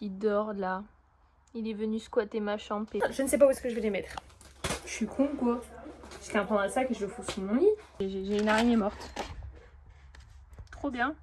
qui dort là. Il est venu squatter ma chambre. Je ne sais pas où est-ce que je vais les mettre. Je suis con quoi. J'ai qu'à prendre un sac et je le fous sous mon lit. J'ai une araignée morte. Trop bien.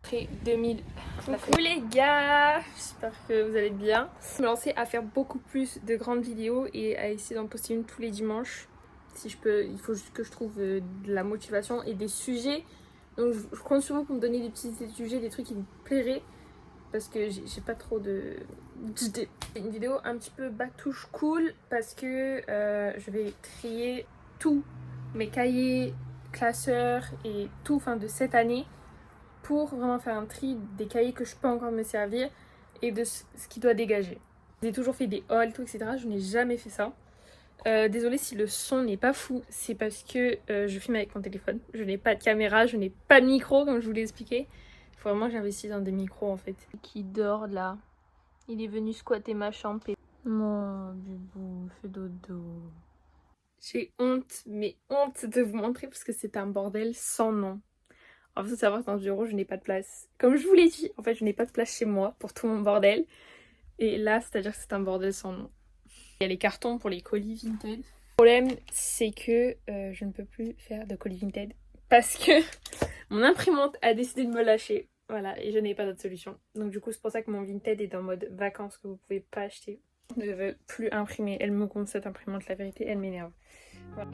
Après 2000. Coucou les gars, j'espère que vous allez bien. Je vais me lancer à faire beaucoup plus de grandes vidéos et à essayer d'en poster une tous les dimanches. Si je peux, il faut juste que je trouve de la motivation et des sujets. Donc je compte sur vous pour me donner des petits sujets, des trucs qui me plairaient. Parce que j'ai pas trop d'idées. Une vidéo un petit peu batouche cool parce que je vais trier tous mes cahiers, classeurs et tout de cette année pour vraiment faire un tri des cahiers que je peux encore me servir et de ce qui doit dégager. J'ai toujours fait des hauls, tout, etc. Je n'ai jamais fait ça. Désolée si le son n'est pas fou, c'est parce que je filme avec mon téléphone. Je n'ai pas de caméra, je n'ai pas de micro comme je vous l'ai expliqué. Il faut vraiment que j'investisse dans des micros en fait. Qui dort là. Il est venu squatter ma chambre. Mon bibou, fais dodo. J'ai honte, mais honte de vous montrer parce que c'est un bordel sans nom. En fait, il faut savoir que dans ce bureau, je n'ai pas de place. Comme je vous l'ai dit, en fait, je n'ai pas de place chez moi pour tout mon bordel. Et là, c'est-à-dire que c'est un bordel sans nom. Il y a les cartons pour les colis Vinted. Le problème, c'est que je ne peux plus faire de colis Vinted parce que mon imprimante a décidé de me lâcher. Voilà, et je n'ai pas d'autre solution. Donc du coup, c'est pour ça que mon Vinted est en mode vacances que vous pouvez pas acheter. Je ne veux plus imprimer. Elle me gonfle cette imprimante, la vérité, elle m'énerve. Voilà.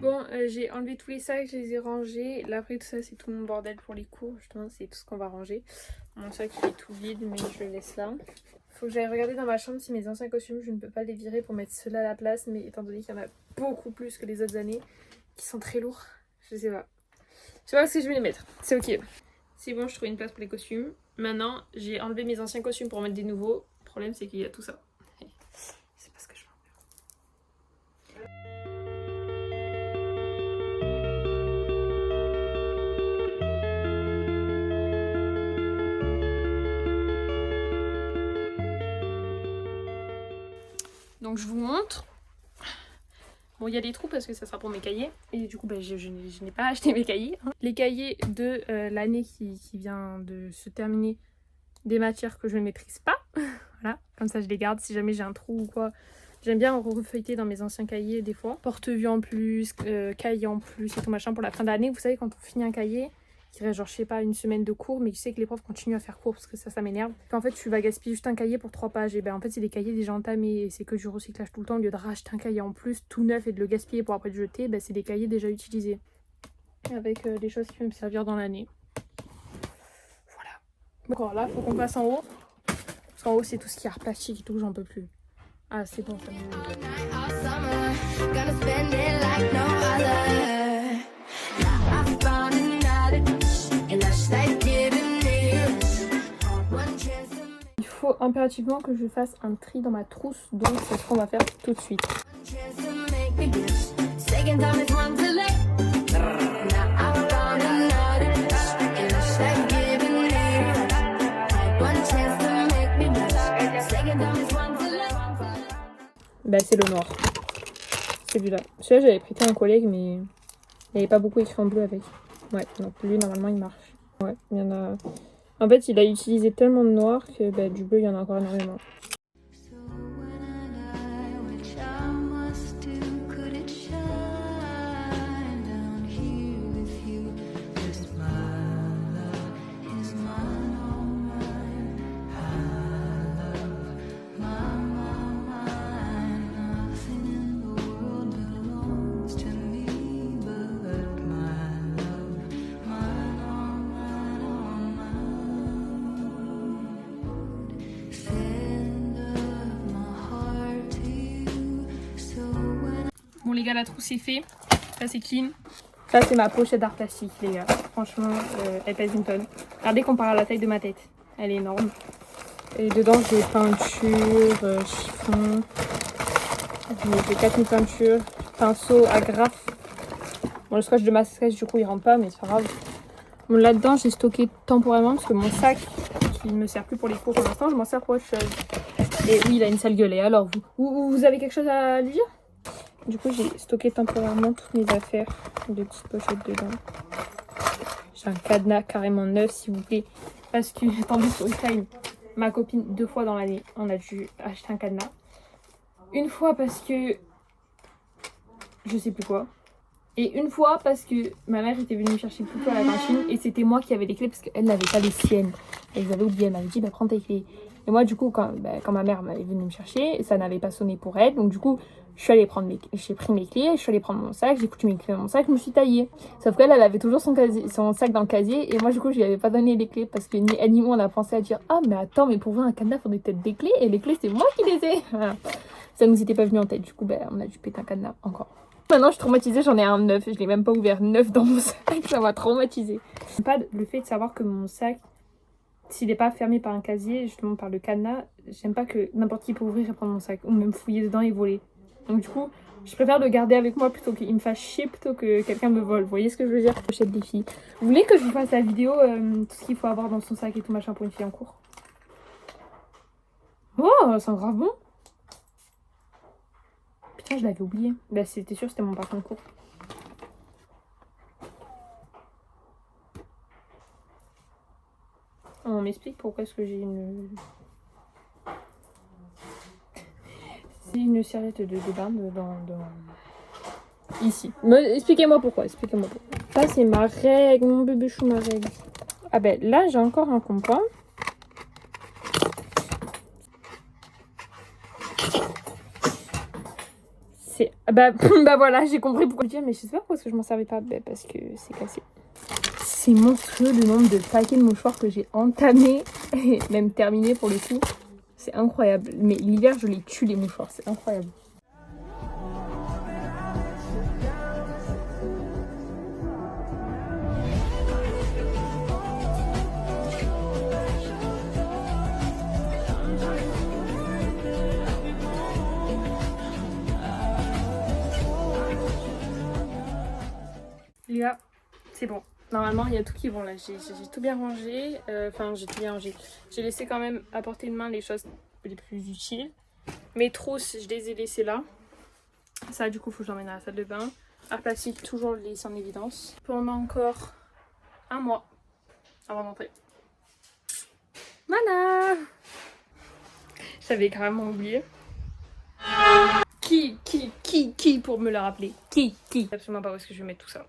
Bon, j'ai enlevé tous les sacs, je les ai rangés. Là, après, tout ça, c'est tout mon bordel pour les cours. Justement, c'est tout ce qu'on va ranger. Mon sac, il est tout vide, mais je le laisse là. Faut que j'aille regarder dans ma chambre si mes anciens costumes, je ne peux pas les virer pour mettre ceux-là à la place. Mais étant donné qu'il y en a beaucoup plus que les autres années, qui sont très lourds, je sais pas. Je sais pas où je vais les mettre. C'est ok. C'est bon, je trouve une place pour les costumes. Maintenant, j'ai enlevé mes anciens costumes pour en mettre des nouveaux. Le problème, c'est qu'il y a tout ça. C'est pas ce que je veux. Donc je vous montre. Bon, il y a des trous parce que ça sera pour mes cahiers. Et du coup, je n'ai pas acheté mes cahiers. Les cahiers de l'année qui vient de se terminer, des matières que je ne maîtrise pas. Voilà, comme ça je les garde si jamais j'ai un trou ou quoi. J'aime bien refeuilleter dans mes anciens cahiers des fois. Porte-vue en plus, cahier en plus et tout machin pour la fin d'année. Vous savez, quand on finit un cahier, qui reste genre, je sais pas, une semaine de cours, mais tu sais que les profs continuent à faire cours parce que ça m'énerve. En fait, tu vas gaspiller juste un cahier pour 3 pages. Et ben en fait, c'est des cahiers déjà entamés et c'est que du recyclage tout le temps. Au lieu de racheter un cahier en plus, tout neuf et de le gaspiller pour après le jeter, c'est des cahiers déjà utilisés. Avec des choses qui vont me servir dans l'année. Voilà. Bon, là, faut qu'on passe en haut. Parce qu'en haut, c'est tout ce qui est art plastique et tout, j'en peux plus. Ah, c'est bon, ça Il faut impérativement que je fasse un tri dans ma trousse, donc c'est ce qu'on va faire tout de suite. C'est le noir. Celui-là. Celui-là, j'avais prêté à un collègue, mais il n'y avait pas beaucoup écrit en bleu avec. Ouais, donc lui, normalement, il marche. Ouais, il y en a... En fait, il a utilisé tellement de noir que du bleu, il y en a encore énormément. Bon les gars, la trousse est fait. Ça c'est clean. Ça c'est ma pochette d'art plastique les gars. Franchement, elle pèse une tonne. Regardez comparé à la taille de ma tête. Elle est énorme. Et dedans j'ai peinture, chiffon. J'ai 4000 peintures, pinceau, agrafe. Bon le scotch de masquage du coup il rentre pas mais c'est pas grave. Bon là-dedans j'ai stocké temporairement parce que mon sac qui ne me sert plus pour les cours pour l'instant, je m'en sers pour autre chose. Et oui il a une sale gueule. Et alors vous avez quelque chose à lui dire? Du coup, j'ai stocké temporairement toutes mes affaires. Des petites pochettes dedans. J'ai un cadenas carrément neuf, s'il vous plaît. Parce que j'ai tombé sur Time. Ma copine, 2 fois dans l'année, on a dû acheter un cadenas. Une fois parce que... je sais plus quoi. Et une fois parce que ma mère était venue me chercher plus tôt à la cantine. Et c'était moi qui avais les clés parce qu'elle n'avait pas les siennes. Elles avaient oublié, elle m'avait dit, bah prends tes clés. Et moi, du coup, quand ma mère m'avait venue me chercher, ça n'avait pas sonné pour elle. Donc du coup, je suis allée prendre j'ai pris mes clés, je suis allée prendre mon sac, j'ai foutu mes clés dans mon sac, je me suis taillée. Sauf qu'elle, elle avait toujours son sac dans le casier. Et moi, du coup, je lui avais pas donné les clés parce que ni elle ni moi, on a pensé à dire, ah mais attends, mais pour ouvrir un cadenas, il faudrait peut-être des clés. Et les clés, c'est moi qui les ai. Voilà. Ça nous était pas venu en tête. Du coup, on a dû péter un cadenas encore. Maintenant, je suis traumatisée, j'en ai un neuf. Je l'ai même pas ouvert neuf dans mon sac. Ça m'a traumatisée. Pas le fait de savoir que mon sac, s'il n'est pas fermé par un casier, justement par le cadenas, j'aime pas que n'importe qui peut ouvrir et prendre mon sac. Ou même fouiller dedans et voler. Donc du coup, je préfère le garder avec moi plutôt qu'il me fasse chier plutôt que quelqu'un me vole. Vous voyez ce que je veux dire? Pochette des filles. Vous voulez que je vous fasse la vidéo, tout ce qu'il faut avoir dans son sac et tout machin pour une fille en cours? Oh, ça sent grave bon. Putain, je l'avais oublié. Bah c'était sûr, c'était mon parfum de cours. On m'explique pourquoi est-ce que j'ai une serviette de bain dans... Ici. Expliquez-moi pourquoi, expliquez-moi pourquoi. Ça c'est ma règle, mon bébé chou, ma règle. Ah ben là j'ai encore un compas. C'est... bah voilà, j'ai compris pourquoi le dire, mais je sais pas pourquoi est-ce que je m'en servais pas. Bah, parce que c'est cassé. C'est monstrueux le nombre de paquets de mouchoirs que j'ai entamé et même terminé pour le coup. C'est incroyable. Mais l'hiver, je les tue les mouchoirs. C'est incroyable. Les gars, c'est bon. Normalement, il y a tout qui vont là. J'ai tout bien rangé. Enfin, j'ai tout bien rangé. J'ai laissé quand même à portée de main les choses les plus utiles. Mes trousses, je les ai laissées là. Ça, du coup, il faut que j'emmène à la salle de bain. Art plastique, toujours le laisser en évidence. Pendant encore un mois avant d'entrer. Voilà! J'avais carrément oublié. Qui pour me le rappeler? Qui? Je sais absolument pas où est-ce que je vais mettre tout ça.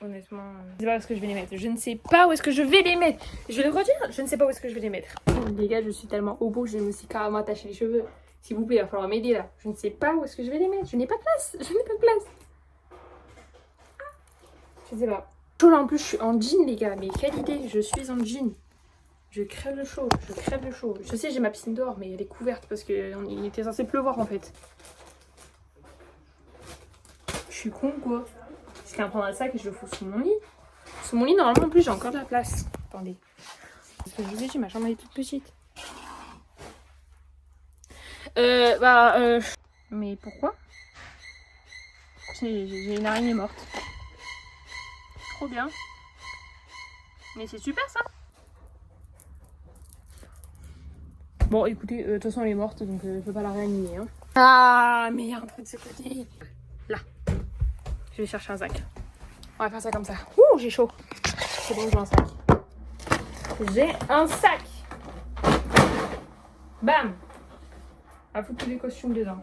Honnêtement, je sais pas où est-ce que je vais les mettre. Je ne sais pas où est-ce que je vais les mettre. Je vais le redire, je ne sais pas où est-ce que je vais les mettre. Les gars, je suis tellement au bout que je me suis carrément attaché les cheveux. S'il vous plaît, il va falloir m'aider là. Je ne sais pas où est-ce que je vais les mettre. Je n'ai pas de place. Je n'ai pas de place. Je sais pas. Chaud là en plus, je suis en jean les gars. Mais quelle idée, je suis en jean. Je crève le chaud. Je crève le chaud. Je sais, j'ai ma piscine dehors, mais elle est couverte parce qu'il était censé pleuvoir en fait. Je suis con quoi. Je vais prendre un sac et je le fous sous mon lit. Sous mon lit, normalement, en plus, j'ai encore de la place. Attendez. Parce que je vous ai dit, ma chambre elle est toute petite. Mais pourquoi? J'ai une araignée morte. Trop bien. Mais c'est super ça. Bon, écoutez, de toute façon, elle est morte, donc je peux pas la réanimer. Hein. Ah, mais il y a un truc de ce côté. Là. Je vais chercher un sac. On va faire ça comme ça. Ouh, j'ai chaud. C'est bon, j'ai un sac. J'ai un sac. Bam. On va foutre tous les costumes dedans.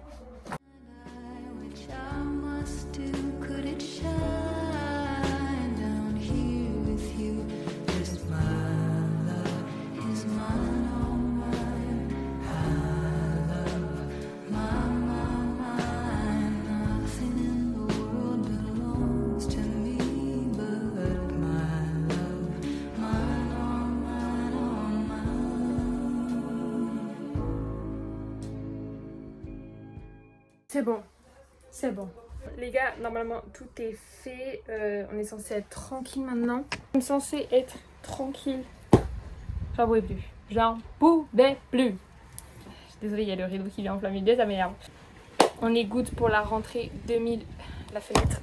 C'est bon, c'est bon. Les gars, normalement tout est fait. On est censé être tranquille maintenant. On est censé être tranquille. J'en pouvais plus. J'en pouvais plus. Désolée, il y a le rideau qui vient enflammer le ça m'énerve. On est good pour la rentrée 2000. La fenêtre.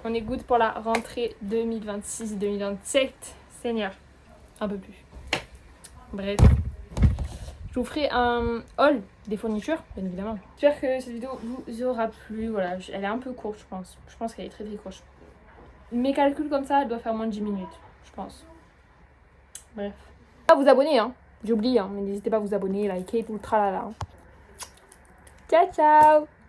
On est good pour la rentrée 2026-2027. Seigneur. Un peu plus. Bref. Je vous ferai un haul des fournitures, bien évidemment. J'espère que cette vidéo vous aura plu. Voilà, elle est un peu courte, je pense. Je pense qu'elle est très très courte. Mes calculs comme ça, elle doit faire moins de 10 minutes, je pense. Bref. À vous abonner, hein. J'oublie, hein. Mais n'hésitez pas à vous abonner, liker, tout le tralala. Ciao, ciao!